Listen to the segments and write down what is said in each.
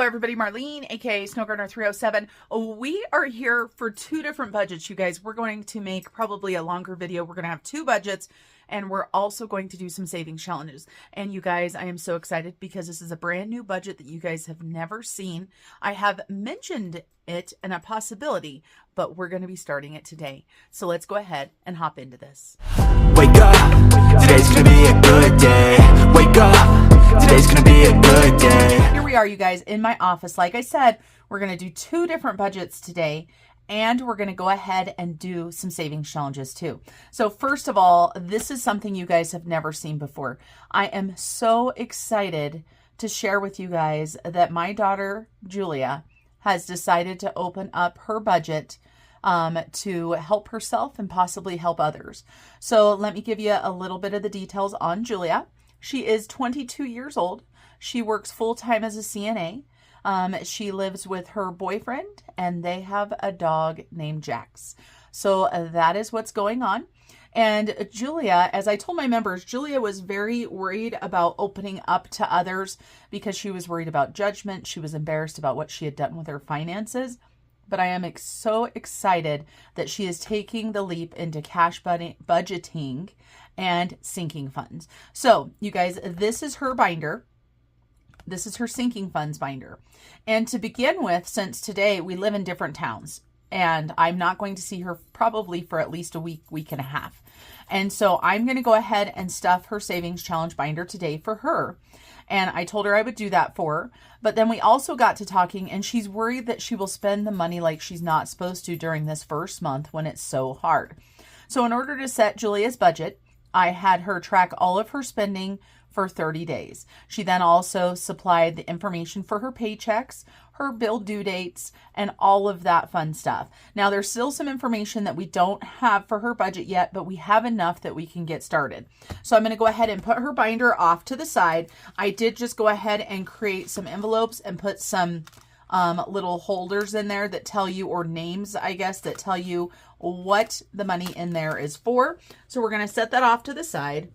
Hello everybody, Marlene, aka Snowgardener307. We are here for two different budgets, you guys. We're going to make probably a longer video. We're going to have two budgets, and we're also going to do some savings challenges. And you guys, I am so excited because this is a brand new budget that you guys have never seen. I have mentioned it and a possibility, but we're going to be starting it today. So let's go ahead and hop into this. Wake up, today's gonna be a good day. Wake up, today's gonna be a good day. Here we are, you guys, in my office. Like I said, we're going to do two different budgets today, and we're going to go ahead and do some savings challenges too. So first of all, this is something you guys have never seen before. I am so excited to share with you guys that my daughter, Julia, has decided to open up her budget to help herself and possibly help others. So let me give you a little bit of the details on Julia. She is 22 years old. She works full-time as a CNA. She lives with her boyfriend, and they have a dog named Jax. So that is what's going on. And Julia, as I told my members, Julia was very worried about opening up to others because she was worried about judgment. She was embarrassed about what she had done with her finances. But I am so excited that she is taking the leap into cash budgeting and sinking funds. So you guys, this is her binder. This is her sinking funds binder. And to begin with, since today we live in different towns, and I'm not going to see her probably for at least a week, week and a half. And so I'm going to go ahead and stuff her savings challenge binder today for her. And I told her I would do that for her. But then we also got to talking, and she's worried that she will spend the money like she's not supposed to during this first month when it's so hard. So in order to set Julia's budget, I had her track all of her spending for 30 days. She then also supplied the information for her paychecks, her bill due dates, and all of that fun stuff. Now, there's still some information that we don't have for her budget yet, but we have enough that we can get started. So I'm going to go ahead and put her binder off to the side. I did just go ahead and create some envelopes and put some little holders in there that tell you, or names, I guess, that tell you what the money in there is for. So we're going to set that off to the side.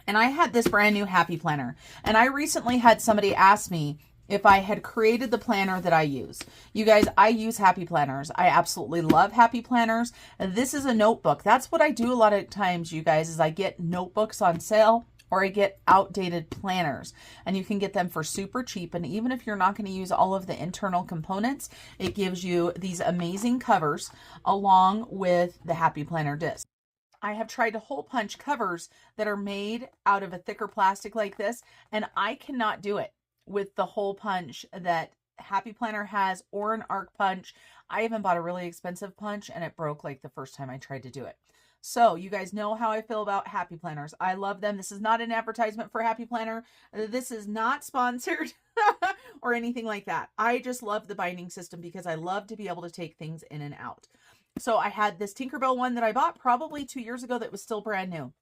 And I had this brand new Happy Planner, and I recently had somebody ask me if I had created the planner that I use. You guys, I use Happy Planners. I absolutely love Happy Planners. This is a notebook. That's what I do a lot of times, you guys, is I get notebooks on sale, or I get outdated planners, and you can get them for super cheap. And even if you're not going to use all of the internal components, it gives you these amazing covers along with the Happy Planner disc. I have tried to hole punch covers that are made out of a thicker plastic like this, and I cannot do it with the hole punch that Happy Planner has, or an arc punch. I even bought a really expensive punch, and it broke like the first time I tried to do it. So you guys know how I feel about Happy Planners. I love them. This is not an advertisement for Happy Planner. This is not sponsored or anything like that. I just love the binding system because I love to be able to take things in and out. So I had this Tinkerbell one that I bought probably 2 years ago that was still brand new.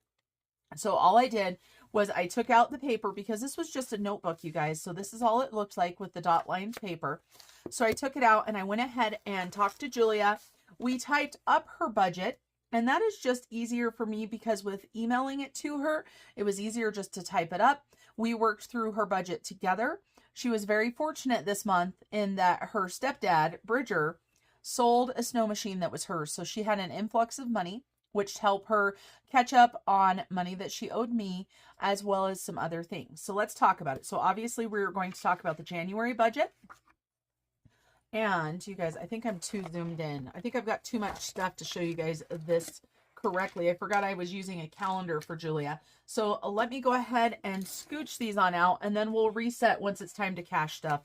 So all I did was I took out the paper, because this was just a notebook, you guys. So this is all it looked like with the dot lined paper. So I took it out and I went ahead and talked to Julia. We typed up her budget, and that is just easier for me because with emailing it to her, it was easier just to type it up. We worked through her budget together. She was very fortunate this month in that her stepdad, Bridger, sold a snow machine that was hers. So she had an influx of money, which helped her catch up on money that she owed me, as well as some other things. So let's talk about it. So obviously we're going to talk about the January budget. And you guys, I think I'm too zoomed in. I think I've got too much stuff to show you guys this correctly. I forgot I was using a calendar for Julia. So let me go ahead and scooch these on out, and then we'll reset once it's time to cash stuff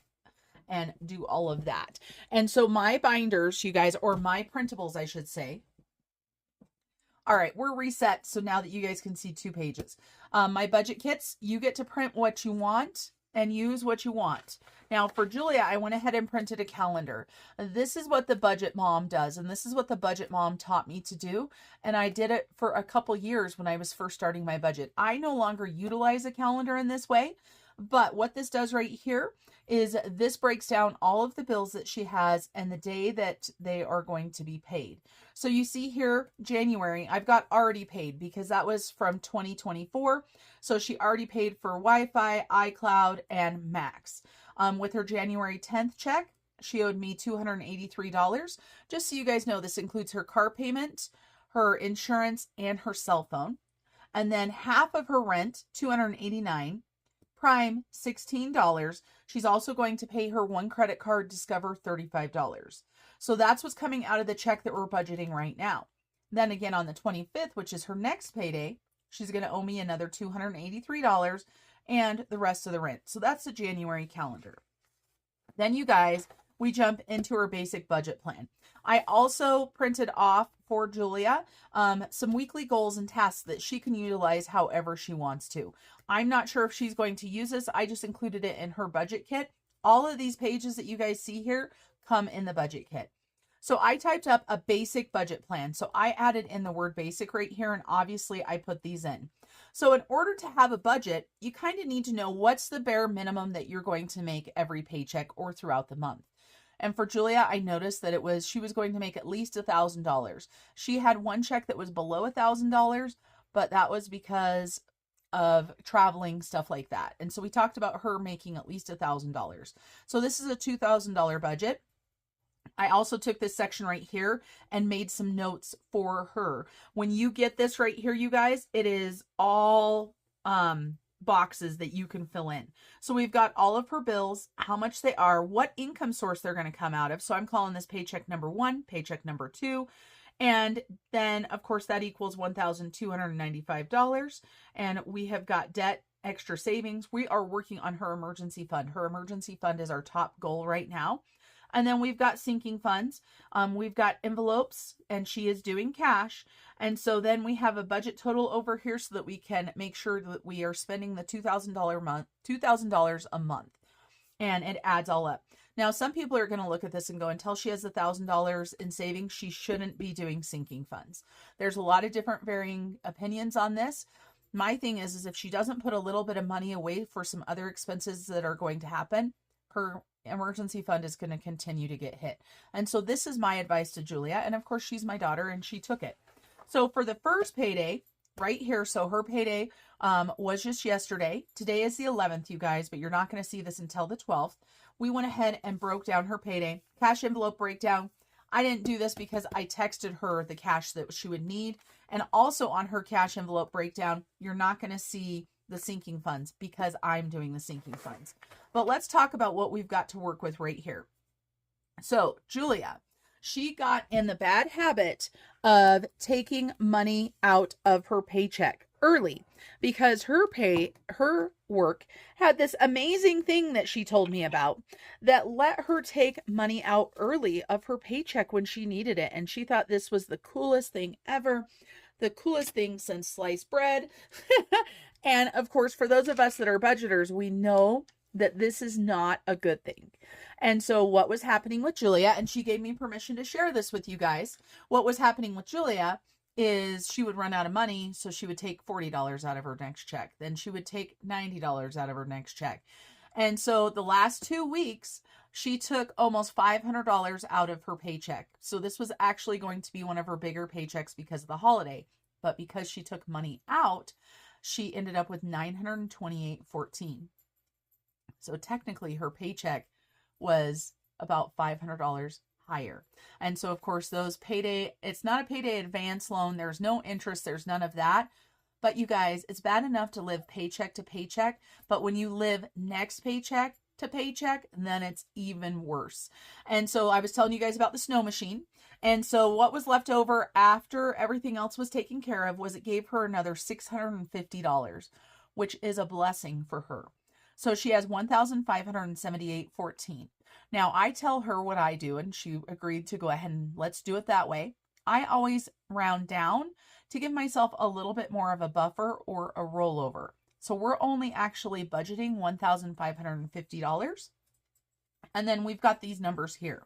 and do all of that. And so my binders, you guys, or my printables, I should say. All right, we're reset. So now that you guys can see 2 pages, my budget kits, you get to print what you want and use what you want. Now for Julia, I went ahead and printed a calendar. This is what the Budget Mom does, and this is what the Budget Mom taught me to do. And I did it for a couple years when I was first starting my budget. I no longer utilize a calendar in this way, but what this does right here is this breaks down all of the bills that she has and the day that they are going to be paid. So you see here, January, I've got already paid because that was from 2024. So she already paid for Wi-Fi, iCloud, and Max. With her January 10th check, she owed me $283. Just so you guys know, this includes her car payment, her insurance, and her cell phone. And then half of her rent, $289. Prime, $16. She's also going to pay her one credit card, Discover, $35. So that's what's coming out of the check that we're budgeting right now. Then again, on the 25th, which is her next payday, she's going to owe me another $283 and the rest of the rent. So that's the January calendar. Then you guys, we jump into her basic budget plan. I also printed off for Julia some weekly goals and tasks that she can utilize however she wants to. I'm not sure if she's going to use this. I just included it in her budget kit. All of these pages that you guys see here come in the budget kit. So I typed up a basic budget plan. So I added in the word basic right here, and obviously I put these in. So in order to have a budget, you kind of need to know what's the bare minimum that you're going to make every paycheck or throughout the month. And for Julia, I noticed that she was going to make at least $1,000. She had one check that was below $1,000, but that was because of traveling, stuff like that. And so we talked about her making at least $1,000. So this is a $2,000 budget. I also took this section right here and made some notes for her. When you get this right here, you guys, it is all boxes that you can fill in. So we've got all of her bills, how much they are, what income source they're going to come out of. So I'm calling this paycheck number 1, paycheck number 2. And then of course that equals $1,295. And we have got debt, extra savings. We are working on her emergency fund. Her emergency fund is our top goal right now. And then we've got sinking funds. We've got envelopes, and she is doing cash. And so then we have a budget total over here so that we can make sure that we are spending the $2,000 a month. And it adds all up. Now, some people are going to look at this and go, until she has $1,000 in savings, she shouldn't be doing sinking funds. There's a lot of different varying opinions on this. My thing is if she doesn't put a little bit of money away for some other expenses that are going to happen, her emergency fund is going to continue to get hit. And so this is my advice to Julia. And of course, she's my daughter and she took it. So for the first payday right here, so her payday was just yesterday. Today is the 11th, you guys, but you're not going to see this until the 12th. We went ahead and broke down her payday. Cash envelope breakdown. I didn't do this because I texted her the cash that she would need. And also on her cash envelope breakdown, you're not going to see the sinking funds because I'm doing the sinking funds. But let's talk about what we've got to work with right here. So Julia, she got in the bad habit of taking money out of her paycheck early because her work had this amazing thing that she told me about that let her take money out early of her paycheck when she needed it. And she thought this was the coolest thing ever, the coolest thing since sliced bread. And of course, for those of us that are budgeters, we know that this is not a good thing. And so what was happening with Julia, and she gave me permission to share this with you guys. What was happening with Julia is she would run out of money. So she would take $40 out of her next check. Then she would take $90 out of her next check. And so the last 2 weeks, she took almost $500 out of her paycheck. So this was actually going to be one of her bigger paychecks because of the holiday. But because she took money out, she ended up with $928.14. So technically her paycheck was about $500 higher. And so of course those payday, it's not a payday advance loan. There's no interest. There's none of that. But you guys, it's bad enough to live paycheck to paycheck. But when you live next paycheck to paycheck, then it's even worse. And so I was telling you guys about the snow machine. And so what was left over after everything else was taken care of was it gave her another $650, which is a blessing for her. So she has $1,578.14. Now I tell her what I do, and she agreed to go ahead and let's do it that way. I always round down to give myself a little bit more of a buffer or a rollover. So we're only actually budgeting $1,550. And then we've got these numbers here.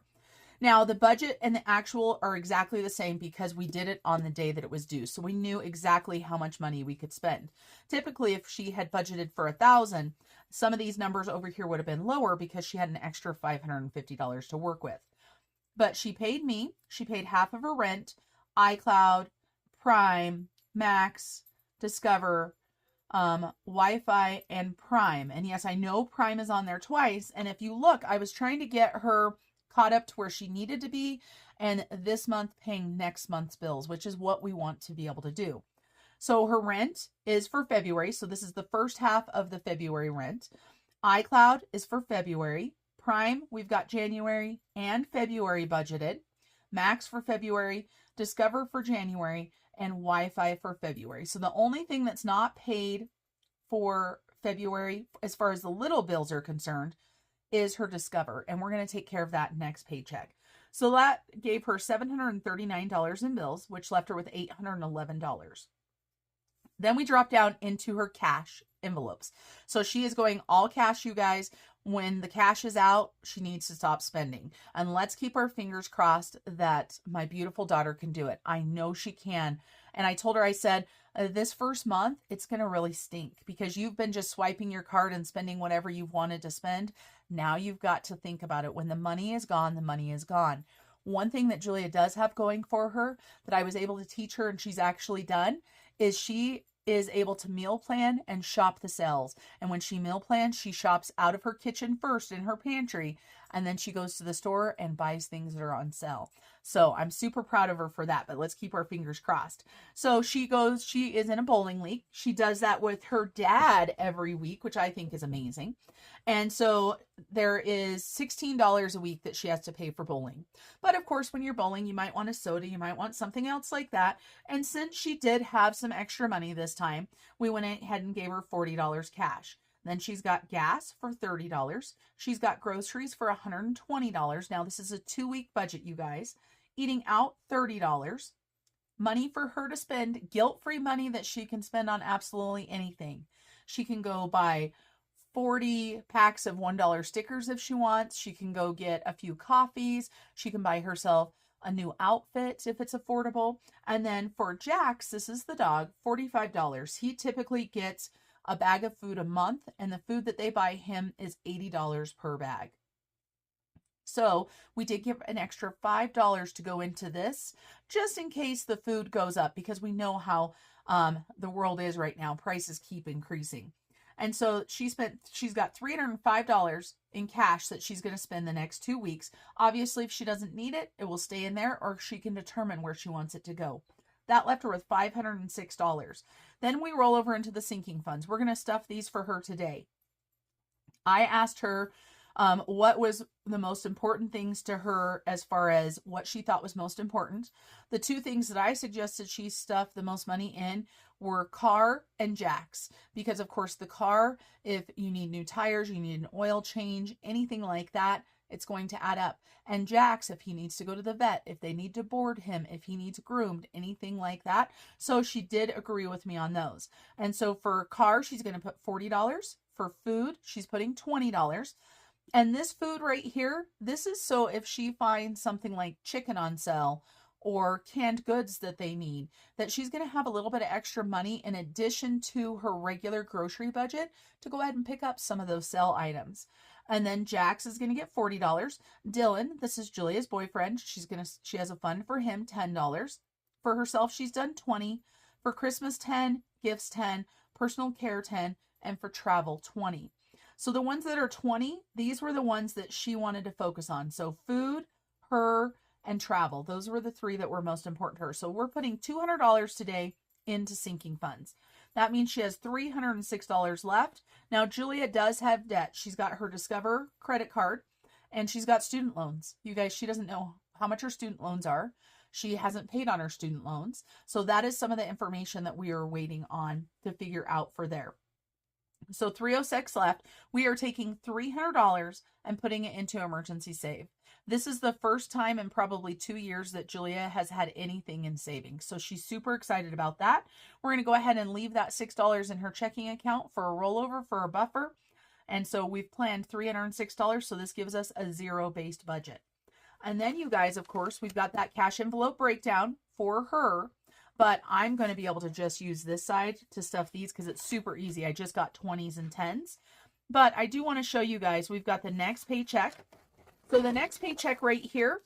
Now the budget and the actual are exactly the same because we did it on the day that it was due. So we knew exactly how much money we could spend. Typically, if she had budgeted for $1,000, some of these numbers over here would have been lower because she had an extra $550 to work with. But she paid me. She paid half of her rent, iCloud, Prime, Max, Discover, Wi-Fi, and Prime. And yes, I know Prime is on there twice. And if you look, I was trying to get her caught up to where she needed to be, and this month paying next month's bills, which is what we want to be able to do. So her rent is for February. So this is the first half of the February rent. iCloud is for February. Prime, we've got January and February budgeted. Max for February, Discover for January, and Wi-Fi for February. So the only thing that's not paid for February, as far as the little bills are concerned, is her Discover. And we're going to take care of that next paycheck. So that gave her $739 in bills, which left her with $811. Then we drop down into her cash envelopes. So she is going all cash, you guys. When the cash is out, she needs to stop spending. And let's keep our fingers crossed that my beautiful daughter can do it. I know she can. And I told her, I said, this first month, it's going to really stink because you've been just swiping your card and spending whatever you've wanted to spend. Now you've got to think about it. When the money is gone, the money is gone. One thing that Julia does have going for her that I was able to teach her and she's actually done is she is able to meal plan and shop the sales. And when she meal plans, she shops out of her kitchen first in her pantry, and then she goes to the store and buys things that are on sale. So I'm super proud of her for that, but let's keep our fingers crossed. So she is in a bowling league. She does that with her dad every week, which I think is amazing. And so there is $16 a week that she has to pay for bowling. But of course, when you're bowling, you might want a soda, you might want something else like that. And since she did have some extra money this time, we went ahead and gave her $40 cash. Then she's got gas for $30. She's got groceries for $120. Now this is a 2-week budget, you guys. Eating out, $30. Money for her to spend, guilt-free money that she can spend on absolutely anything. She can go buy 40 packs of $1 stickers if she wants. She can go get a few coffees. She can buy herself a new outfit if it's affordable. And then for Jax, this is the dog, $45. He typically gets a bag of food a month, and the food that they buy him is $80 per bag. So we did give an extra $5 to go into this, just in case the food goes up, because we know how the world is right now. Prices keep increasing. And so she's got $305 in cash that she's going to spend the next 2 weeks. Obviously, if she doesn't need it, it will stay in there, or she can determine where she wants it to go. That left her with $506. Then we roll over into the sinking funds. We're going to stuff these for her today. I asked her what was the most important things to her as far as what she thought was most important. The 2 things that I suggested she stuff the most money in were car and Jax. Because of course the car, if you need new tires, you need an oil change, anything like that, it's going to add up. And Jax, if he needs to go to the vet, if they need to board him, if he needs groomed, anything like that. So she did agree with me on those. And so for car, she's going to put $40. For food, she's putting $20. And this food right here, this is so if she finds something like chicken on sale or canned goods that they need, that she's going to have a little bit of extra money in addition to her regular grocery budget to go ahead and pick up some of those sale items. And then Jax is going to get $40. Dylan, this is Julia's boyfriend. She has a fund for him, $10. For herself, she's done $20. For Christmas, $10. Gifts, $10. Personal care, $10. And for travel, $20. So the ones that are $20, these were the ones that she wanted to focus on. So food, her, and travel. Those were the 3 that were most important to her. So we're putting $200 today into sinking funds. That means she has $306 left. Now, Julia does have debt. She's got her Discover credit card, and she's got student loans. You guys, she doesn't know how much her student loans are. She hasn't paid on her student loans. So that is some of the information that we are waiting on to figure out for there. So 306 left. We are taking $300 and putting it into emergency save. This is the first time in probably 2 years that Julia has had anything in savings. So she's super excited about that. We're going to go ahead and leave that $6 in her checking account for a rollover, for a buffer. And so we've planned $306. So this gives us a zero-based budget. And then you guys, of course, we've got that cash envelope breakdown for her. But I'm going to be able to just use this side to stuff these because it's super easy. I just got 20s and 10s. But I do want to show you guys, we've got the next paycheck. So the next paycheck right here,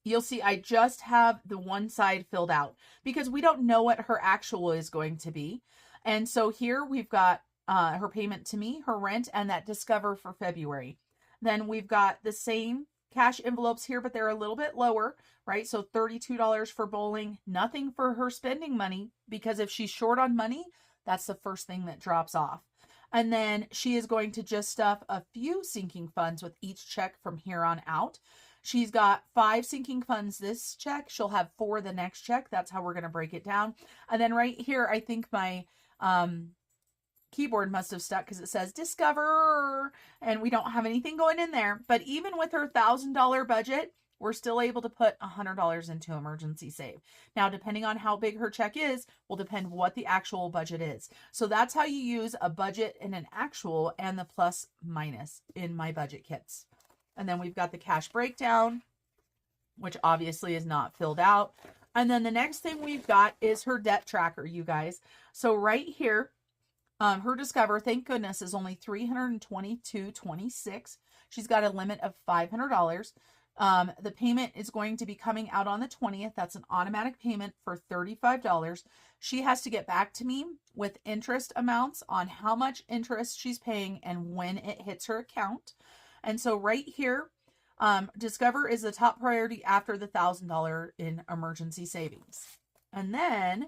you'll see I just have the one side filled out because we don't know what her actual is going to be. And so here we've got her payment to me, her rent, and that Discover for February. Then we've got the same cash envelopes here, but they're a little bit lower, right? So $32 for bowling, nothing for her spending money, because if she's short on money, that's the first thing that drops off. And then she is going to just stuff a few sinking funds with each check from here on out. She's got 5 sinking funds this check. She'll have 4 the next check. That's how we're going to break it down. And then right here, I think my keyboard must have stuck because it says Discover, and we don't have anything going in there. But even with her $1,000 budget, we're still able to put $100 into emergency save. Now, depending on how big her check is, will depend what the actual budget is. So that's how you use a budget and an actual and the plus minus in my budget kits. And then we've got the cash breakdown, which obviously is not filled out. And then the next thing we've got is her debt tracker, you guys. So right here, her Discover, thank goodness, is only $322.26. She's got a limit of $500. The payment is going to be coming out on the 20th. That's an automatic payment for $35. She has to get back to me with interest amounts on how much interest she's paying and when it hits her account. And so right here, Discover is the top priority after the $1,000 in emergency savings. And then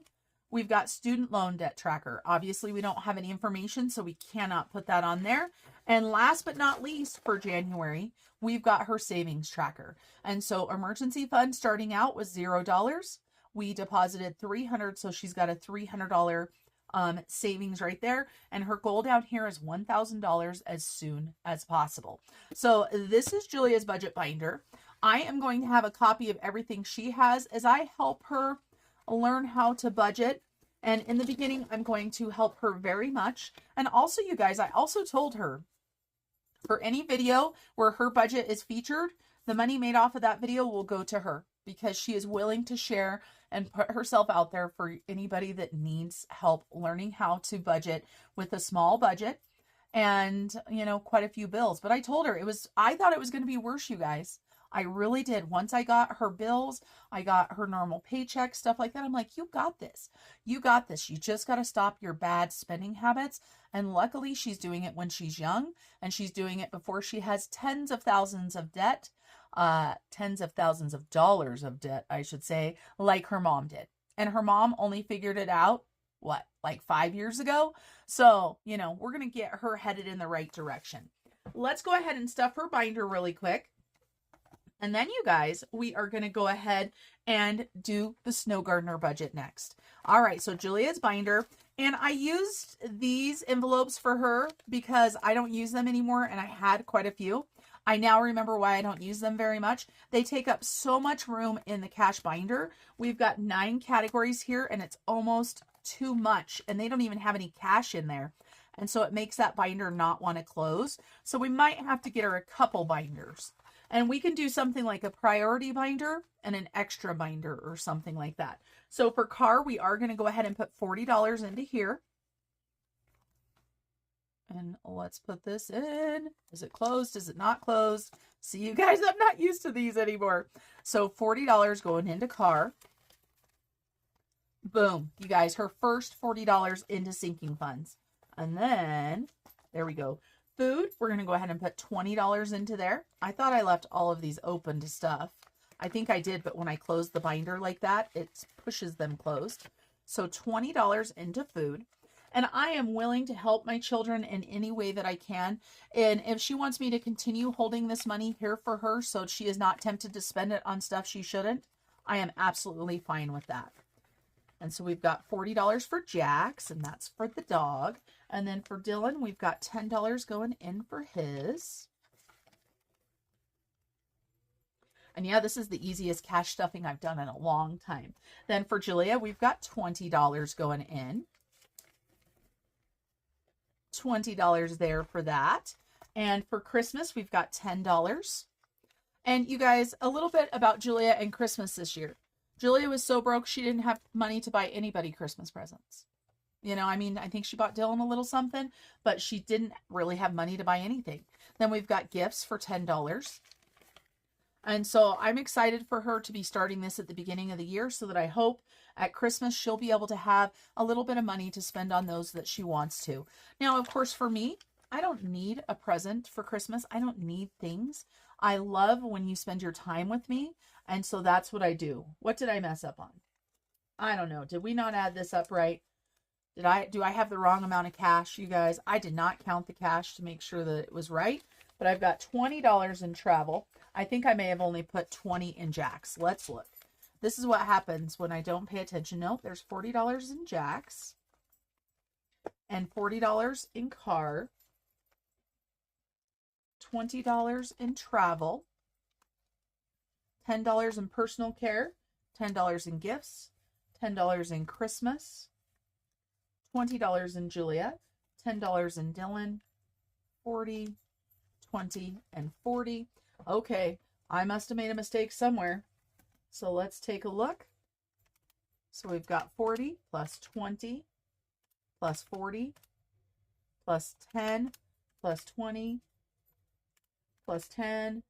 we've got student loan debt tracker. Obviously, we don't have any information, so we cannot put that on there. And last but not least, for January, we've got her savings tracker. And so emergency fund starting out was $0. We deposited $300, so she's got a $300 savings right there. And her goal down here is $1,000 as soon as possible. So this is Julia's budget binder. I am going to have a copy of everything she has as I help her learn how to budget. And in the beginning, I'm going to help her very much. And also, you guys, I also told her for any video where her budget is featured, the money made off of that video will go to her, because she is willing to share and put herself out there for anybody that needs help learning how to budget with a small budget and, you know, quite a few bills. But I told her I thought it was going to be worse, you guys. I really did. Once I got her bills, I got her normal paycheck, stuff like that. I'm like, you got this. You got this. You just got to stop your bad spending habits. And luckily, she's doing it when she's young, and she's doing it before she has tens of thousands of debt, tens of thousands of dollars of debt, I should say, like her mom did. And her mom only figured it out, what, like 5 years ago? So, you know, we're going to get her headed in the right direction. Let's go ahead and stuff her binder really quick. And then, you guys, we are going to go ahead and do the Snow Gardener budget next. All right, so Julia's binder. And I used these envelopes for her because I don't use them anymore, and I had quite a few. I now remember why I don't use them very much. They take up so much room in the cash binder. We've got 9 categories here, and it's almost too much. And they don't even have any cash in there. And so it makes that binder not want to close. So we might have to get her a couple binders. And we can do something like a priority binder and an extra binder or something like that. So for car, we are going to go ahead and put $40 into here. And let's put this in. Is it closed? Is it not closed? See, you guys, I'm not used to these anymore. So $40 going into car. Boom. You guys, her first $40 into sinking funds. And then, there we go. Food, we're going to go ahead and put $20 into there. I thought I left all of these open to stuff. I think I did, but when I close the binder like that, it pushes them closed. So $20 into food. And I am willing to help my children in any way that I can. And if she wants me to continue holding this money here for her so she is not tempted to spend it on stuff she shouldn't, I am absolutely fine with that. And so we've got $40 for Jax, and that's for the dog. And then for Dylan, we've got $10 going in for his. And yeah, this is the easiest cash stuffing I've done in a long time. Then for Julia, we've got $20 going in. $20 there for that. And for Christmas, we've got $10. And you guys, a little bit about Julia and Christmas this year. Julia was so broke, she didn't have money to buy anybody Christmas presents. You know, I mean, I think she bought Dylan a little something, but she didn't really have money to buy anything. Then we've got gifts for $10. And so I'm excited for her to be starting this at the beginning of the year so that I hope at Christmas she'll be able to have a little bit of money to spend on those that she wants to. Now, of course, for me, I don't need a present for Christmas. I don't need things. I love when you spend your time with me. And so that's what I do. What did I mess up on? I don't know. Did we not add this up right? Do I have the wrong amount of cash, you guys? I did not count the cash to make sure that it was right, but I've got $20 in travel. I think I may have only put 20 in Jacks. Let's look. This is what happens when I don't pay attention. Nope, there's $40 in Jacks and $40 in car, $20 in travel, $10 in personal care, $10 in gifts, $10 in Christmas, $20 in Julia, $10 in Dylan, 40, 20, and 40. Okay, I must have made a mistake somewhere. So let's take a look. So we've got 40 plus 20 plus 40 plus 10 plus 20 plus 10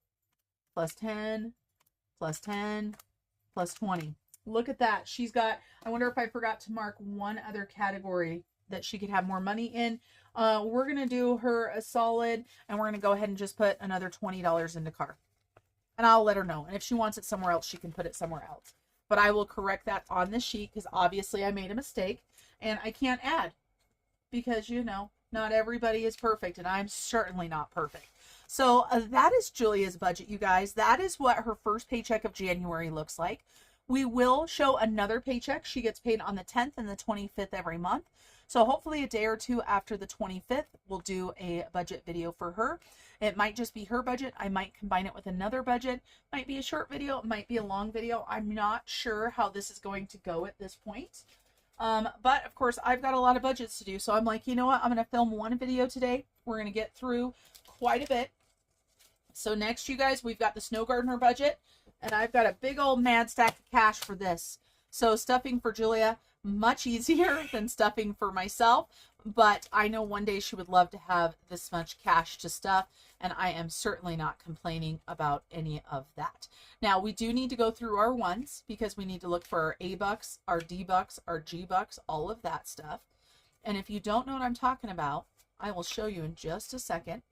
plus 10 plus 10 plus 20. Look at that. She's got, I wonder if I forgot to mark one other category that she could have more money in. We're going to do her a solid, and we're going to go ahead and just put another $20 into car. And I'll let her know. And if she wants it somewhere else, she can put it somewhere else. But I will correct that on the sheet because obviously I made a mistake. And I can't add because, you know, not everybody is perfect. And I'm certainly not perfect. So that is Julia's budget, you guys. That is what her first paycheck of January looks like. We will show another paycheck. She gets paid on the 10th and the 25th every month. So hopefully a day or two after the 25th, we'll do a budget video for her. It might just be her budget. I might combine it with another budget. Might be a short video. It might be a long video. I'm not sure how this is going to go at this point. But of course, I've got a lot of budgets to do. So I'm like, you know what? I'm going to film one video today. We're going to get through quite a bit. So next, you guys, we've got the Snow Gardener budget. And I've got a big old mad stack of cash for this. So stuffing for Julia, much easier than stuffing for myself. But I know one day she would love to have this much cash to stuff. And I am certainly not complaining about any of that. Now, we do need to go through our ones because we need to look for our A bucks, our D bucks, our G bucks, all of that stuff. And if you don't know what I'm talking about, I will show you in just a second.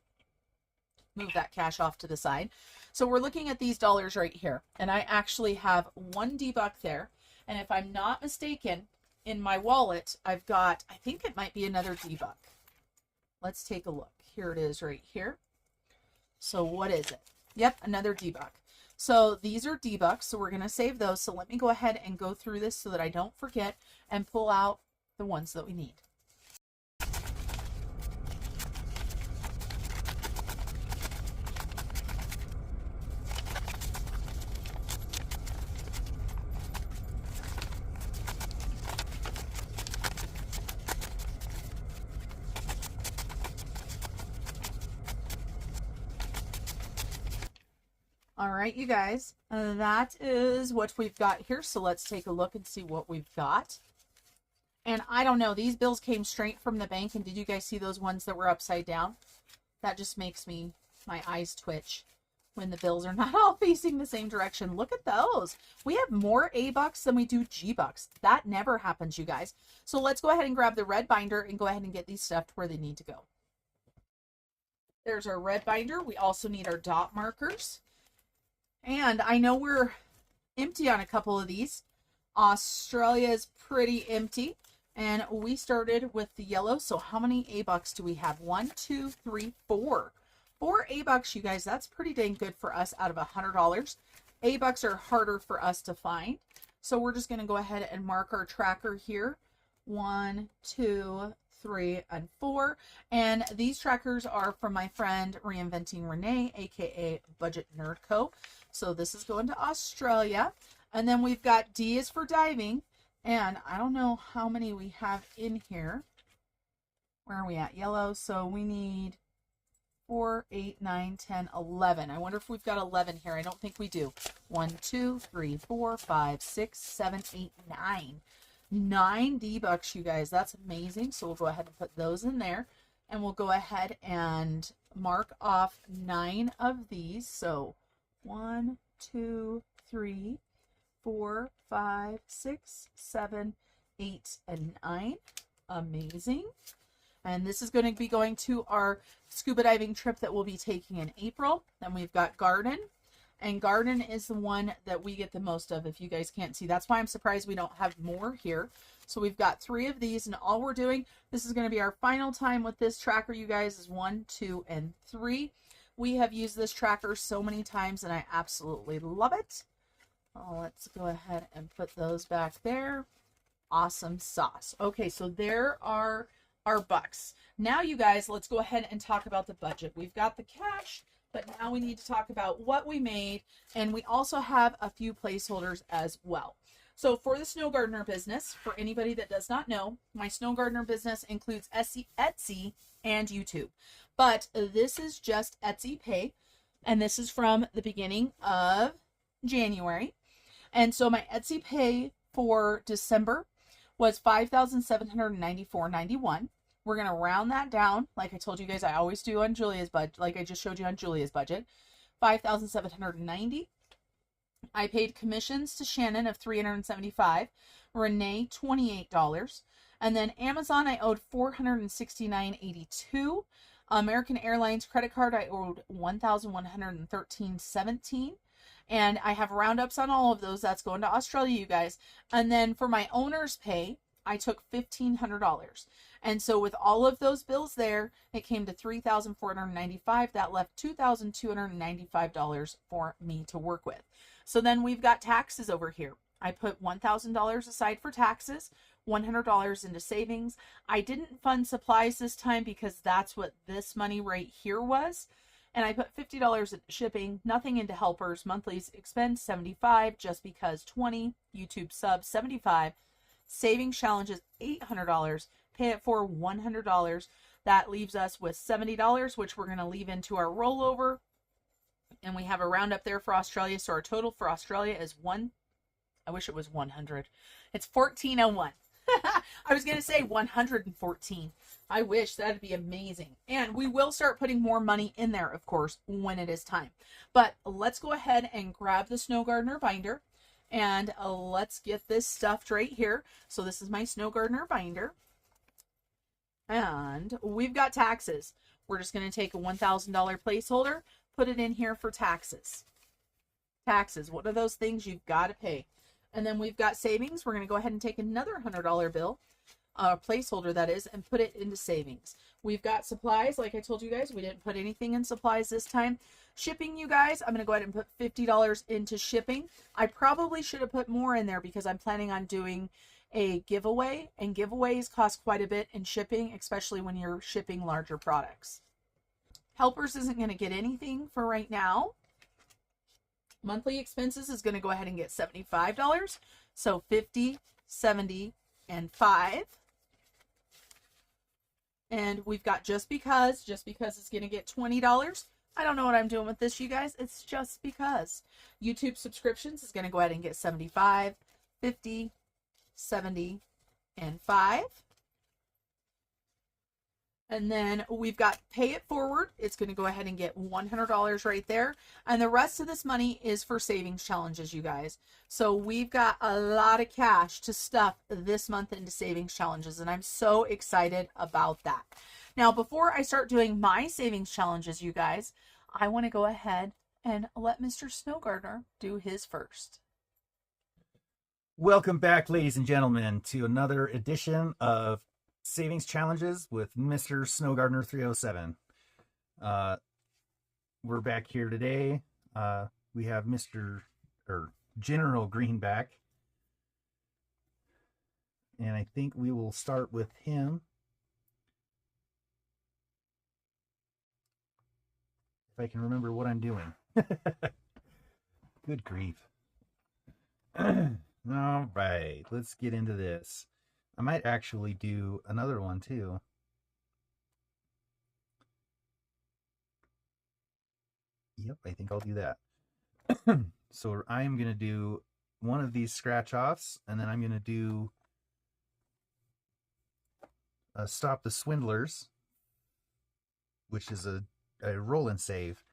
Move that cash off to the side. So we're looking at these dollars right here. And I actually have one D-buck there. And if I'm not mistaken, in my wallet, I've got, I think it might be another D-buck. Let's take a look. Here it is right here. So what is it? Yep, another D-buck. So these are D-bucks. So we're going to save those. So let me go ahead and go through this so that I don't forget and pull out the ones that we need. All right, you guys, that is what we've got here. So let's take a look and see what we've got. And I don't know, these bills came straight from the bank. And did you guys see those ones that were upside down? That just makes my eyes twitch when the bills are not all facing the same direction. Look at those. We have more A bucks than we do G bucks. That never happens, you guys. So let's go ahead and grab the red binder and go ahead and get these stuffed where they need to go. There's our red binder. We also need our dot markers. And I know we're empty on a couple of these. Australia is pretty empty. And we started with the yellow. So how many A bucks do we have? 1, 2, 3, 4. 4 A bucks, you guys. That's pretty dang good for us out of $100. A bucks are harder for us to find. So we're just going to go ahead and mark our tracker here. 1, 2, 3, and 4. And these trackers are from my friend Reinventing Renee, aka Budget Nerd Co. So this is going to Australia. And then we've got D is for diving. And I don't know how many we have in here. Where are we at? Yellow. So we need 4, 8, 9, 10, 11. I wonder if we've got 11 here. I don't think we do. 1, 2, 3, 4, 5, 6, 7, 8, 9. 9 D-bucks, you guys. That's amazing. So we'll go ahead and put those in there. And we'll go ahead and mark off 9 of these. So 1, 2, 3, 4, 5, 6, 7, 8, and 9. Amazing. And this is going to be going to our scuba diving trip that we'll be taking in April. Then we've got Garden. And Garden is the one that we get the most of, if you guys can't see. That's why I'm surprised we don't have more here. So we've got 3 of these, and all we're doing, this is going to be our final time with this tracker, you guys, is 1, 2, and 3. We have used this tracker so many times, and I absolutely love it. Let's go ahead and put those back there. Awesome sauce. Okay, so there are our bucks. Now, you guys, let's go ahead and talk about the budget. We've got the cash, but now we need to talk about what we made, and we also have a few placeholders as well. So for the Snow Gardener business, for anybody that does not know, my Snow Gardener business includes Etsy and YouTube. But this is just Etsy Pay, and this is from the beginning of January. And so my Etsy Pay for December was $5,794.91. We're going to round that down, like I told you guys I always do on Julia's budget, like I just showed you on Julia's budget, $5,790. I paid commissions to Shannon of $375, Renee $28, and then Amazon I owed $469.82. American Airlines credit card I owed $1,113.17, and I have roundups on all of those. That's going to Australia, you guys. And then for my owner's pay, I took $1,500. And so with all of those bills there, it came to $3,495. That left $2,295 for me to work with. So then we've got taxes over here. I put $1,000 aside for taxes, $100 into savings. I didn't fund supplies this time because that's what this money right here was. And I put $50 in shipping, nothing into helpers, monthly expense $75, just because 20, YouTube subs $75, savings challenges $800, pay it for $100. That leaves us with $70, which we're going to leave into our rollover. And we have a roundup there for Australia. So our total for Australia is I wish it was 100. It's 1401. I was going to say 114. I wish. That'd be amazing. And we will start putting more money in there, of course, when it is time. But let's go ahead and grab the Snow Gardener binder. And let's get this stuffed right here. So this is my Snow Gardener binder. And we've got taxes. We're just going to take a $1,000 placeholder, put it in here for taxes. Taxes, what are those things you've got to pay? And then we've got savings. We're going to go ahead and take another $100 bill, placeholder that is, and put it into savings. We've got supplies. Like I told you guys, we didn't put anything in supplies this time. Shipping, you guys, I'm going to go ahead and put $50 into shipping. I probably should have put more in there because I'm planning on doing a giveaway, and giveaways cost quite a bit in shipping, especially when you're shipping larger products. Helpers isn't going to get anything for right now. Monthly expenses is going to go ahead and get $75. So 50, 70, and 5. And we've got just because it's going to get $20. I don't know what I'm doing with this, you guys. It's just because. YouTube subscriptions is going to go ahead and get 75, 50, 70, and 5. And then we've got pay it forward. It's going to go ahead and get $100 right there. And the rest of this money is for savings challenges, you guys. So we've got a lot of cash to stuff this month into savings challenges. And I'm so excited about that. Now, before I start doing my savings challenges, you guys, I want to go ahead and let Mr. Snow Gardener do his first. Welcome back, ladies and gentlemen, to another edition of Savings Challenges with Mr. Snow Gardener 307. We're back here today. We have General Greenback, and I think we will start with him. If I can remember what I'm doing. Good grief. All right, let's get into this. I might actually do another one too. Yep, I think I'll do that. So I'm going to do one of these scratch offs, and then I'm going to do Stop the Swindlers, which is a roll and save.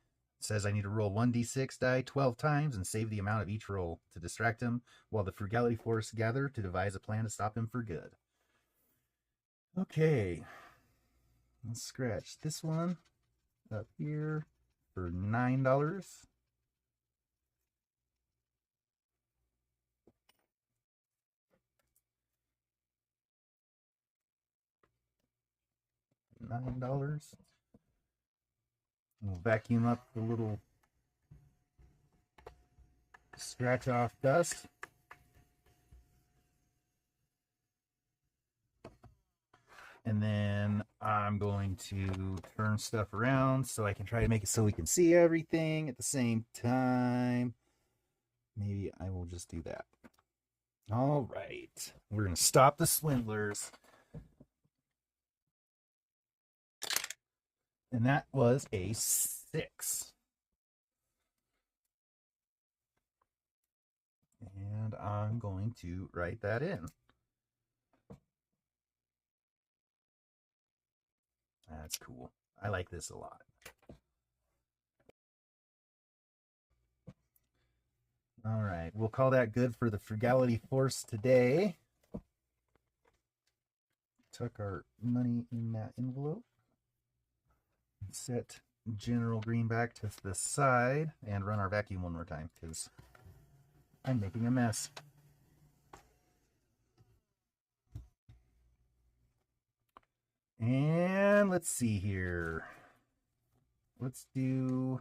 It says I need to roll 1d6 die 12 times and save the amount of each roll to distract him while the Frugality Force gather to devise a plan to stop him for good. Okay. Let's scratch this one up here for $9. $9. We'll vacuum up the little scratch off dust. And then I'm going to turn stuff around so I can try to make it so we can see everything at the same time. Maybe I will just do that. All right. We're going to stop the swindlers. And that was a 6. And I'm going to write that in. That's cool. I like this a lot. All right, we'll call that good for the Frugality Force today. Tuck our money in that envelope. Set General Greenback to the side and run our vacuum one more time because I'm making a mess. And let's see here. Let's do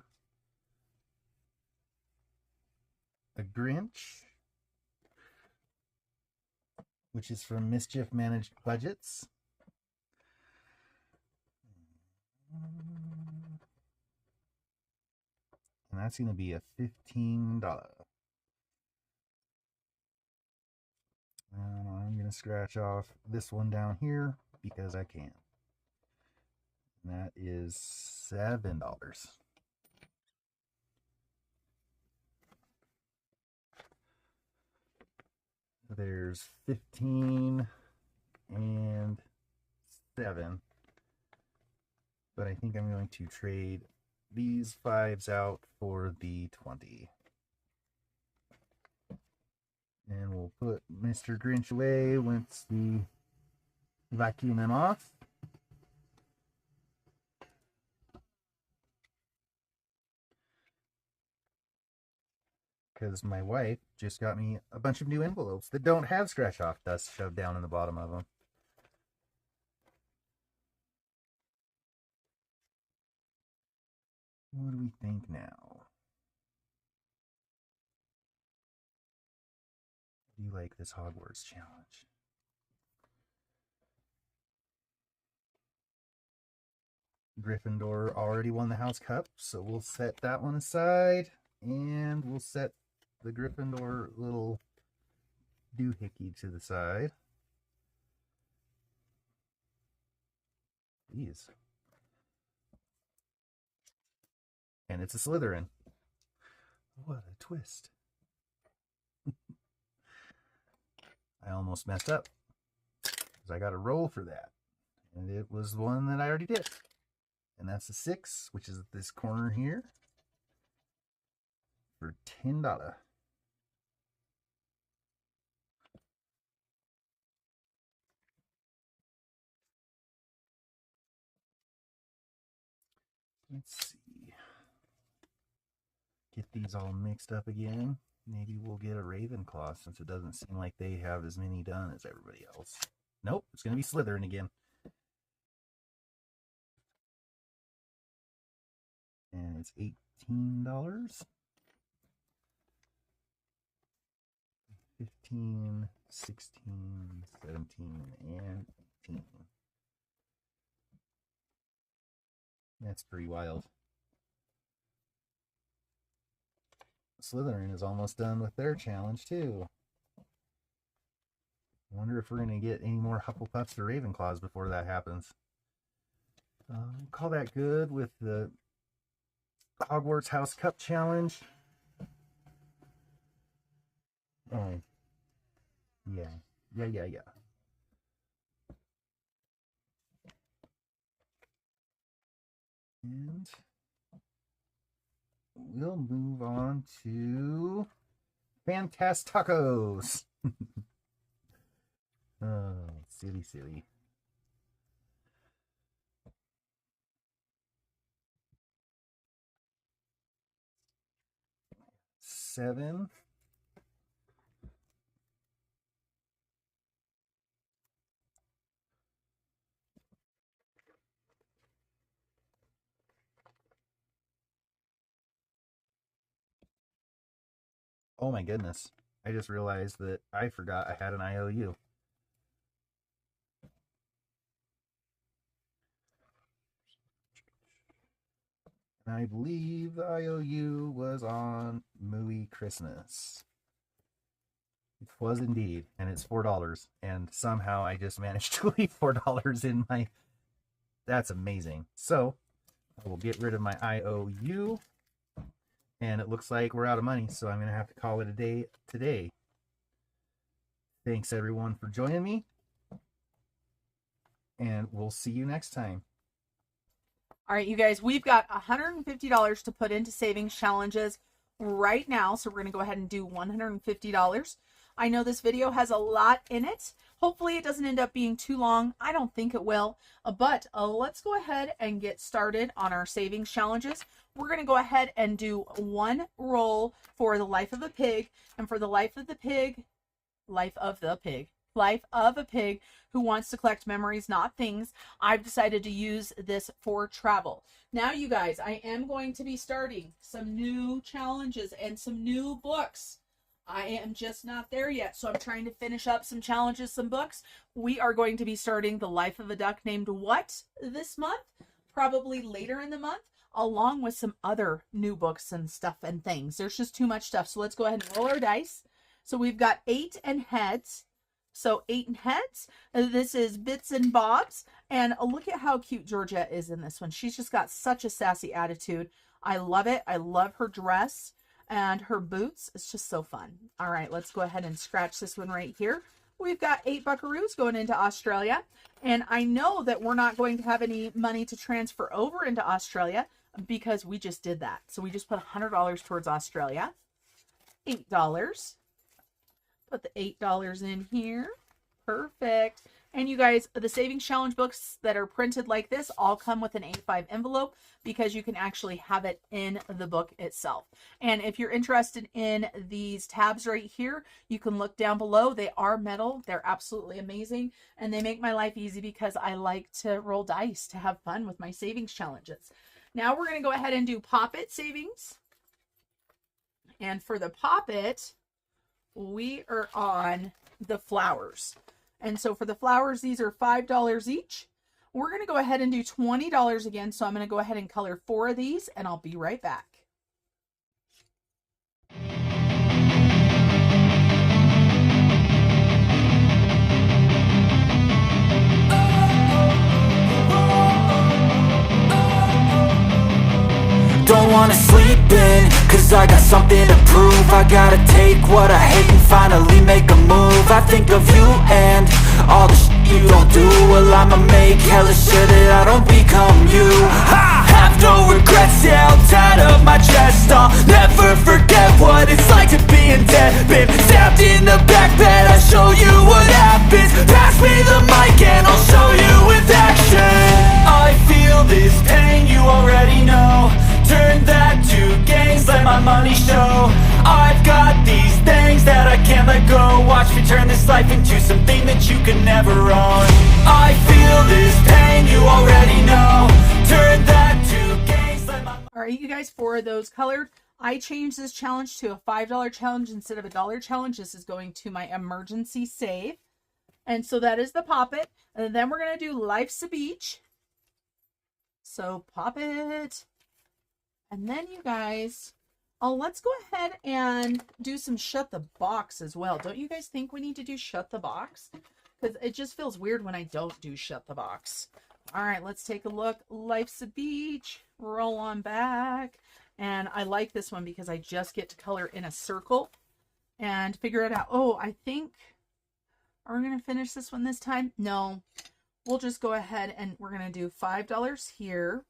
a Grinch, which is from Mischief Managed Budgets. And that's going to be a $15. And I'm going to scratch off this one down here because I can. And that is $7. There's 15 and 7. But I think I'm going to trade these 5s out for the 20. And we'll put Mr. Grinch away once we vacuum him off. Because my wife just got me a bunch of new envelopes that don't have scratch off dust shoved down in the bottom of them. What do we think now? Do you like this Hogwarts challenge? Gryffindor already won the House Cup, so we'll set that one aside, and we'll set the Gryffindor little doohickey to the side. These. And it's a Slytherin. What a twist. I almost messed up because I got a roll for that. And it was one that I already did. And that's a 6, which is at this corner here, for $10. Let's see. Get these all mixed up again. Maybe we'll get a Ravenclaw since it doesn't seem like they have as many done as everybody else. Nope, it's going to be Slytherin again. And it's $18. 15, 16, 17, and 18. That's pretty wild. Slytherin is almost done with their challenge, too. I wonder if we're going to get any more Hufflepuffs or Ravenclaws before that happens. Call that good with the Hogwarts House Cup challenge. Oh. Yeah. And we'll move on to Fantasticos. Oh, silly. 7. Oh my goodness. I just realized that I forgot I had an IOU. And I believe the IOU was on Mooy Christmas. It was indeed, and it's $4. And somehow I just managed to leave $4 in my... That's amazing. So, I will get rid of my IOU. And it looks like we're out of money, so I'm going to have to call it a day today. Thanks, everyone, for joining me. And we'll see you next time. All right, you guys, we've got $150 to put into savings challenges right now. So we're going to go ahead and do $150. I know this video has a lot in it. Hopefully it doesn't end up being too long. I don't think it will. But let's go ahead and get started on our savings challenges. We're going to go ahead and do one roll for the life of a pig. And for the life of a pig who wants to collect memories, not things, I've decided to use this for travel. Now, you guys, I am going to be starting some new challenges and some new books. I am just not there yet, so I'm trying to finish up some challenges, some books. We are going to be starting The Life of a Duck Named What this month, probably later in the month, along with some other new books and stuff and things. There's just too much stuff, so let's go ahead and roll our dice. So we've got 8 and heads. So 8 and heads. This is Bits and Bobs. And look at how cute Georgette is in this one. She's just got such a sassy attitude. I love it. I love her dress and her boots. It's just so fun. All right, let's go ahead and scratch this one right here. We've got 8 buckaroos going into Australia. And I know that we're not going to have any money to transfer over into Australia because we just did that. So we just put $100 towards Australia. $8. Put the $8 in here. Perfect. And you guys, the savings challenge books that are printed like this all come with an A5 envelope because you can actually have it in the book itself. And if you're interested in these tabs right here, you can look down below. They are metal. They're absolutely amazing. And they make my life easy because I like to roll dice to have fun with my savings challenges. Now we're going to go ahead and do Pop-It savings. And for the Pop-It, we are on the flowers. And so for the flowers, these are $5 each. We're going to go ahead and do $20 again. So I'm going to go ahead and color 4 of these and I'll be right back. Don't wanna sleep in, cause I got something to prove. I gotta take what I hate and finally make a move. I think of you and all the shit you don't do. Well, I'ma make hella sure that I don't become you. I have no regrets, yeah, I'll tie up my chest. I'll never forget what it's like to be in debt. Been stabbed in the back bed, I'll show you what happens. Pass me the mic and I'll show you with action. I feel this pain, you already know. Turn that to gains, let my money show. I've got these things that I can't let go. Watch me turn this life into something that you can never own. I feel this pain, you already know. Turn that to gains, let my... All right, you guys, for those colored, I changed this challenge to a $5 challenge instead of a $1 challenge. This is going to my emergency save. And so that is the Pop-It. And then we're going to do Life's a Beach. So Pop-It. And then you guys, let's go ahead and do some Shut the Box as well. Don't you guys think we need to do Shut the Box? Because it just feels weird when I don't do Shut the Box. All right, let's take a look. Life's a Beach. Roll on back. And I like this one because I just get to color in a circle and figure it out. Oh, I think, are we going to finish this one this time? No. We'll just go ahead and we're going to do $5 here.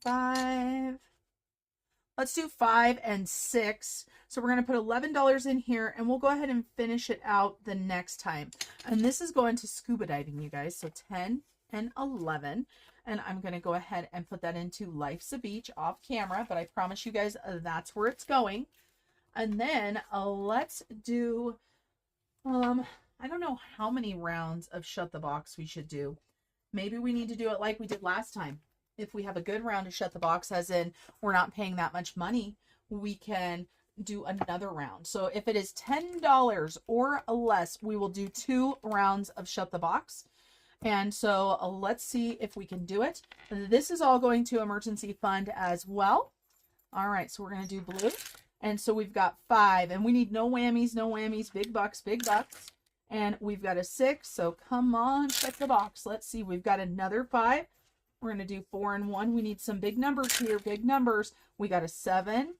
5. Let's do 5 and 6. So we're going to put $11 in here, and we'll go ahead and finish it out the next time. And this is going to scuba diving, you guys. So 10 and 11. And I'm going to go ahead and put that into Life's a Beach off camera, but I promise you guys that's where it's going. And then let's do, I don't know how many rounds of Shut the Box we should do. Maybe we need to do it like we did last time. If we have a good round of Shut the Box, as in we're not paying that much money, we can do another round. So if it is $10 or less, we will do 2 rounds of Shut the Box. And so let's see if we can do it. This is all going to emergency fund as well. All right, so we're going to do blue. And so we've got 5, and we need no whammies, big bucks. And we've got a 6, so come on, check the box. Let's see, we've got another 5. We're going to do 4 and 1. We need some big numbers here, big numbers. We got a 7.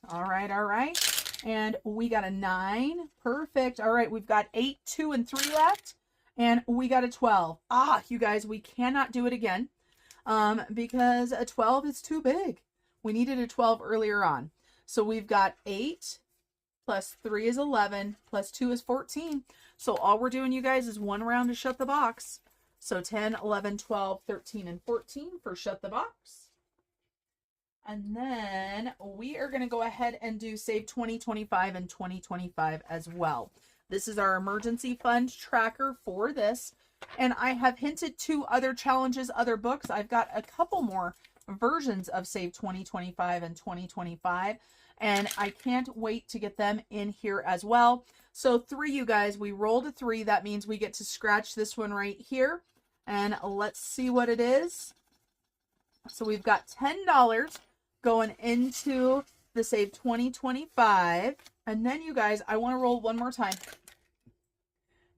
All right. And we got a 9. Perfect. All right, we've got 8, 2, and 3 left. And we got a 12. You guys, we cannot do it again because a 12 is too big. We needed a 12 earlier on. So we've got 8 plus 3 is 11 plus 2 is 14. So all we're doing, you guys, is 1 round to Shut the Box. So 10, 11, 12, 13, and 14 for Shut the Box. And then we are going to go ahead and do Save 2025 and 2025 as well. This is our emergency fund tracker for this. And I have hinted to other challenges, other books. I've got a couple more versions of Save 2025 and 2025. And I can't wait to get them in here as well. So 3, you guys, we rolled a 3. That means we get to scratch this one right here. And let's see what it is. So we've got $10 going into the Save 2025. And then, you guys, I want to roll one more time.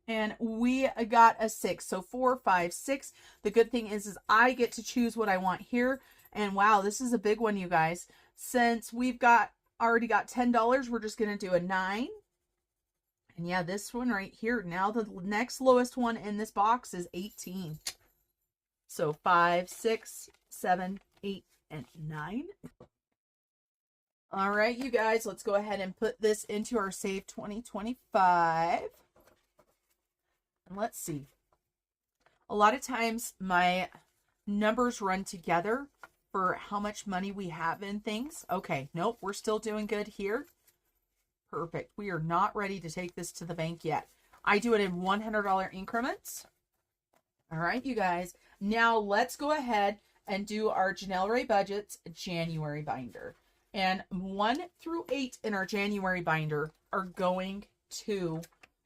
And we got a 6. So 4, 5, 6. The good thing is I get to choose what I want here. And wow, this is a big one, you guys. Since we've already got $10, we're just going to do a 9. And yeah, this one right here. Now the next lowest one in this box is 18. So 5, 6, 7, 8, and 9. All right, you guys, let's go ahead and put this into our Save 2025. And let's see. A lot of times my numbers run together for how much money we have in things. Okay, nope, we're still doing good here. Perfect. We are not ready to take this to the bank yet. I do it in $100 increments. All right, you guys. Now let's go ahead and do our Janelle Ray Budgets January binder. And 1 through 8 in our January binder are going to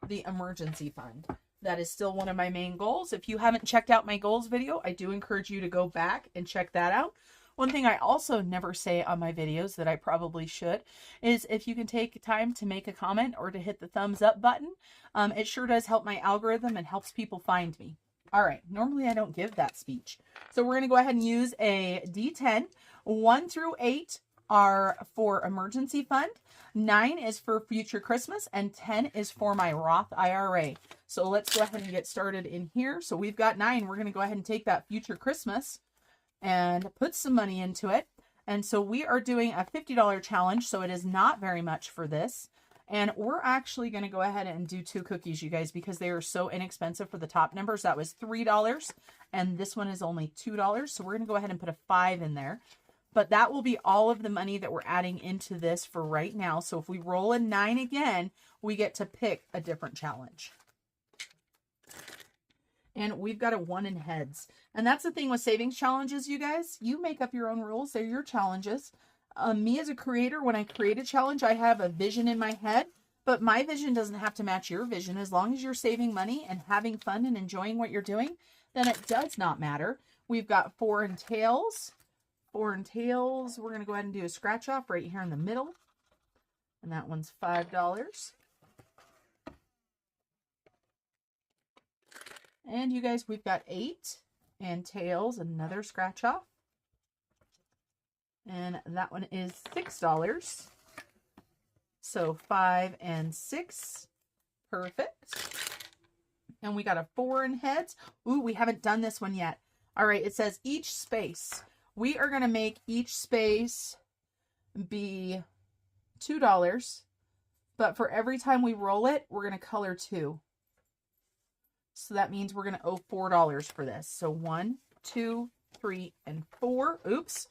the emergency fund. That is still one of my main goals. If you haven't checked out my goals video, I do encourage you to go back and check that out. One thing I also never say on my videos that I probably should is if you can take time to make a comment or to hit the thumbs up button, it sure does help my algorithm and helps people find me. All right, normally I don't give that speech. So we're going to go ahead and use a D10. 1 through 8 are for emergency fund. 9 is for future Christmas, and 10 is for my Roth IRA. So let's go ahead and get started in here. So we've got 9. We're going to go ahead and take that future Christmas and put some money into it. And so we are doing a $50 challenge, so it is not very much for this. And we're actually going to go ahead and do 2 cookies, you guys, because they are so inexpensive for the top numbers. That was $3, and this one is only $2. So we're going to go ahead and put a 5 in there. But that will be all of the money that we're adding into this for right now. So if we roll a 9 again, we get to pick a different challenge. And we've got a 1 in heads. And that's the thing with savings challenges, you guys. You make up your own rules. They're your challenges. Me as a creator, when I create a challenge, I have a vision in my head. But my vision doesn't have to match your vision. As long as you're saving money and having fun and enjoying what you're doing, then it does not matter. We've got 4 in tails. 4 in tails. We're going to go ahead and do a scratch off right here in the middle. And that one's $5. And you guys, we've got 8 and tails, another scratch off. And that one is $6. So 5 and 6. Perfect. And we got a 4 in heads. Ooh, we haven't done this one yet. All right, it says each space. We are going to make each space be $2, but for every time we roll it, we're going to color 2. So that means we're going to owe $4 for this. So 1, 2, 3, and 4. Oops.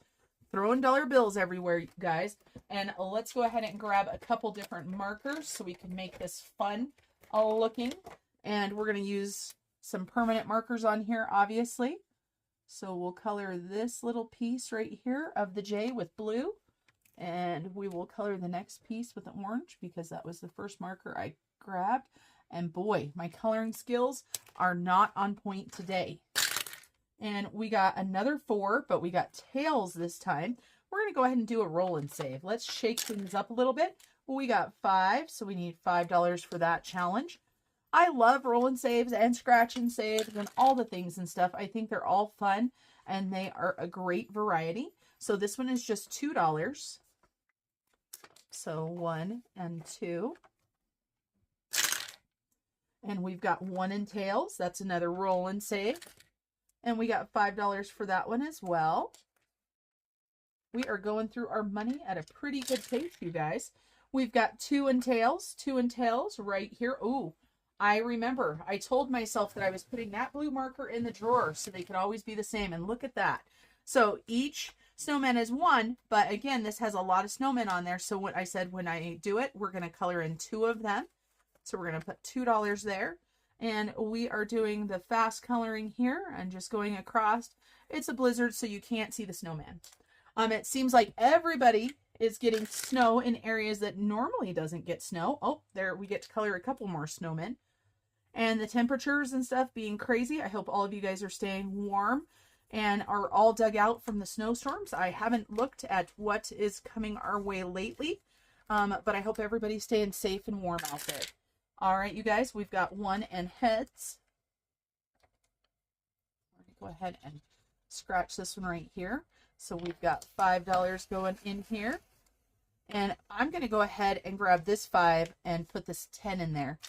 Throwing dollar bills everywhere, you guys. And let's go ahead and grab a couple different markers so we can make this fun looking. And we're going to use some permanent markers on here, obviously. So we'll color this little piece right here of the J with blue. And we will color the next piece with orange because that was the first marker I grabbed. And boy, my coloring skills are not on point today. And we got another 4, but we got tails this time. We're going to go ahead and do a roll and save. Let's shake things up a little bit. We got 5, so we need $5 for that challenge. I love roll and saves and scratch and saves and all the things and stuff. I think they're all fun and they are a great variety. So this one is just $2. So 1 and 2. And we've got 1 in tails. That's another roll and save. And we got $5 for that one as well. We are going through our money at a pretty good pace, you guys. We've got 2 in tails right here. Ooh, I remember I told myself that I was putting that blue marker in the drawer so they could always be the same. And look at that. So each snowman is 1, but again, this has a lot of snowmen on there. So what I said when I do it, we're going to color in 2 of them. So we're going to put $2 there. And we are doing the fast coloring here and just going across. It's a blizzard, so you can't see the snowman. It seems like everybody is getting snow in areas that normally doesn't get snow. Oh, there we get to color a couple more snowmen. And the temperatures and stuff being crazy. I hope all of you guys are staying warm and are all dug out from the snowstorms. I haven't looked at what is coming our way lately, but I hope everybody's staying safe and warm out there. All right, you guys, we've got 1 and heads. I'm going to go ahead and scratch this one right here. So we've got $5 going in here. And I'm going to go ahead and grab this 5 and put this 10 in there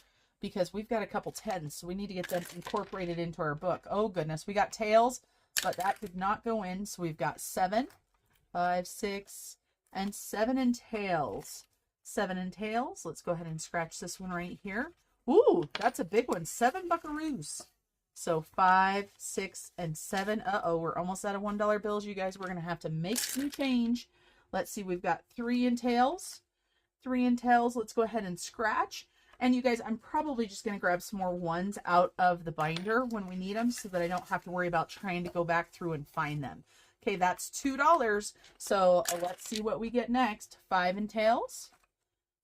because we've got a couple 10s. So we need to get them incorporated into our book. Oh, goodness. We got tails, but that did not go in. So we've got 7, 5, 6, and 7 in tails. 7 in tails. Let's go ahead and scratch this one right here. Ooh, that's a big one. 7 buckaroos. So 5, 6, and 7. Uh-oh, we're almost out of $1 bills, you guys. We're going to have to make some change. Let's see, we've got 3 in tails. 3 in tails. Let's go ahead and scratch. And you guys, I'm probably just going to grab some more 1s out of the binder when we need them so that I don't have to worry about trying to go back through and find them. Okay, that's $2. So let's see what we get next. 5 in tails.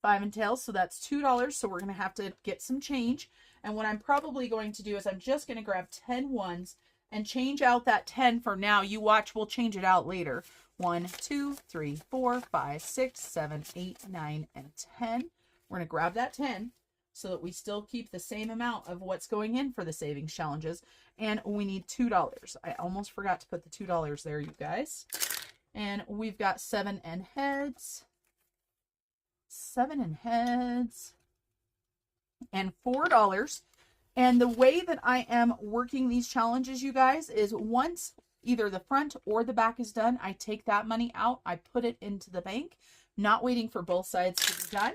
5 in tails, so that's $2. So we're going to have to get some change. And what I'm probably going to do is I'm just going to grab 10 1s and change out that 10 for now. You watch, we'll change it out later. 1, 2, 3, 4, 5, 6, 7, 8, 9, and 10. We're going to grab that 10 so that we still keep the same amount of what's going in for the savings challenges. And we need $2. I almost forgot to put the $2 there, you guys. And we've got 7 in heads. 7 in heads. And $4. And the way that I am working these challenges, you guys, is once either the front or the back is done, I take that money out, I put it into the bank, not waiting for both sides to be done.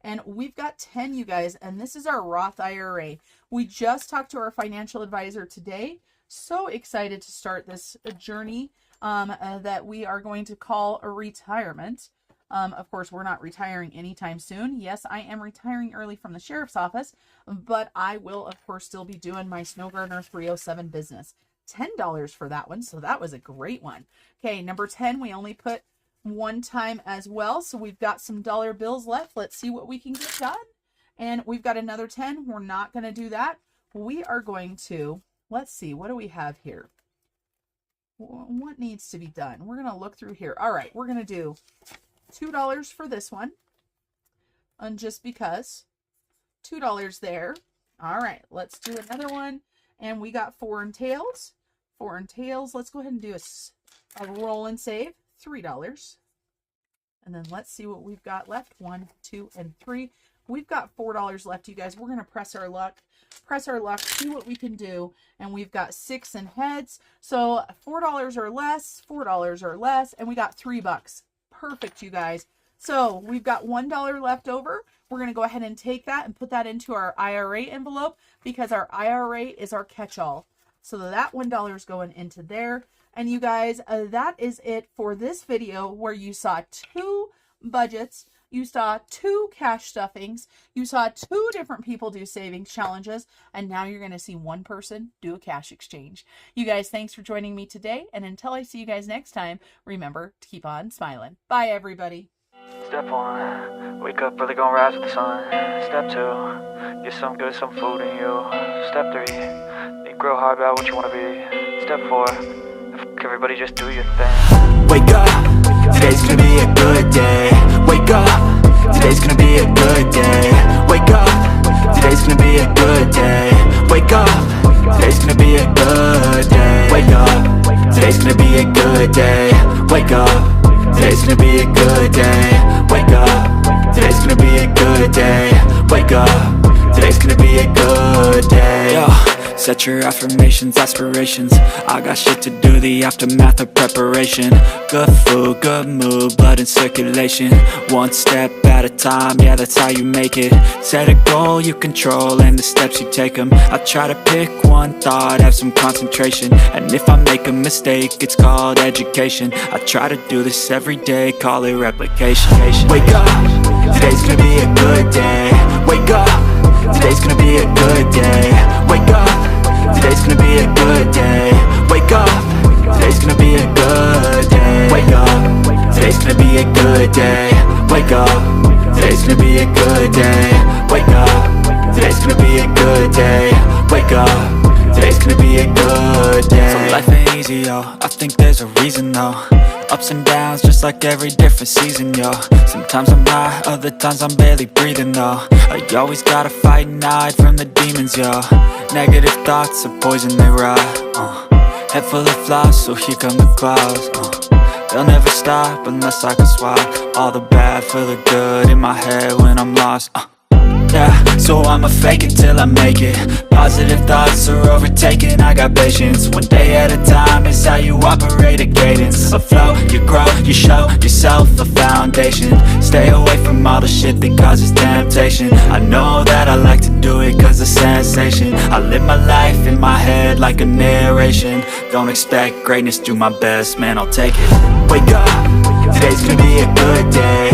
And we've got 10, you guys, and this is our Roth IRA. We just talked to our financial advisor today. So excited to start this journey that we are going to call a retirement. Of course, we're not retiring anytime soon. Yes, I am retiring early from the sheriff's office, but I will, of course, still be doing my Snow Gardener 307 business. $10 for that one, so that was a great one. Okay, number 10, we only put 1 time as well, so we've got some dollar bills left. Let's see what we can get done. And we've got another 10. We're not going to do that. We are going to, let's see, what do we have here? What needs to be done? We're going to look through here. All right, we're going to do $2 for this one. And just because, $2 there. All right, let's do another one. And we got 4 in tails. 4 in tails. Let's go ahead and do a roll and save. $3. And then let's see what we've got left. 1, 2, and 3. We've got $4 left, you guys. We're going to press our luck, see what we can do. And we've got 6 in heads. So $4 or less, $4 or less, and we got $3. perfect, you guys. So we've got $1 left over. We're going to go ahead and take that and put that into our IRA envelope because our IRA is our catch-all. So that $1 is going into there. And you guys, that is it for this video where you saw 2 budgets. You saw 2 cash stuffings. You saw 2 different people do savings challenges. And now you're going to see 1 person do a cash exchange. You guys, thanks for joining me today. And until I see you guys next time, remember to keep on smiling. Bye, everybody. Step 1, wake up early, gonna rise with the sun. Step 2, get some good, some food in you. Step 3, think real hard about what you wanna be. Step 4, everybody just do your thing. Wake up, today's gonna be a good day. Wake up, today's gonna be a good day. Wake up, today's gonna be a good day. Wake up, today's gonna be a good day. Wake up, today's gonna be a good day. Wake up, today's gonna be a good day. Wake up, today's gonna be a good day. Wake up, today's gonna be a good day. Yo, set your affirmations, aspirations. I got shit to do, the aftermath of preparation. Good food, good mood, blood in circulation. One step at a time, yeah, that's how you make it. Set a goal you control and the steps you take them. I try to pick one thought, have some concentration. And if I make a mistake, it's called education. I try to do this every day, call it replication. Wake up, today's gonna be a good day. Wake up, today's gonna be a good day. Wake up, today's gonna be a good day. Wake up, today's gonna be a good day. Wake up, today's gonna be a good day. Wake up, today's gonna be a good day. Wake up, today's gonna be a good day. Wake up, today's gonna be a good day. So life ain't easy, yo, I think there's a reason though. Ups and downs, just like every different season, yo. Sometimes I'm high, other times I'm barely breathing, though. I always gotta fight and hide from the demons, yo. Negative thoughts are poison, they rot. Head full of flies, so here come the clouds. They'll never stop unless I can swap all the bad for the good in my head when I'm lost. Yeah, so I'ma fake it till I make it. Positive thoughts are overtaken, I got patience. One day at a time is how you operate a cadence. A flow, you grow, you show yourself a foundation. Stay away from all the shit that causes temptation. I know that I like to do it cause it's sensation. I live my life in my head like a narration. Don't expect greatness, do my best, man, I'll take it. Wake up, today's gonna be a good day.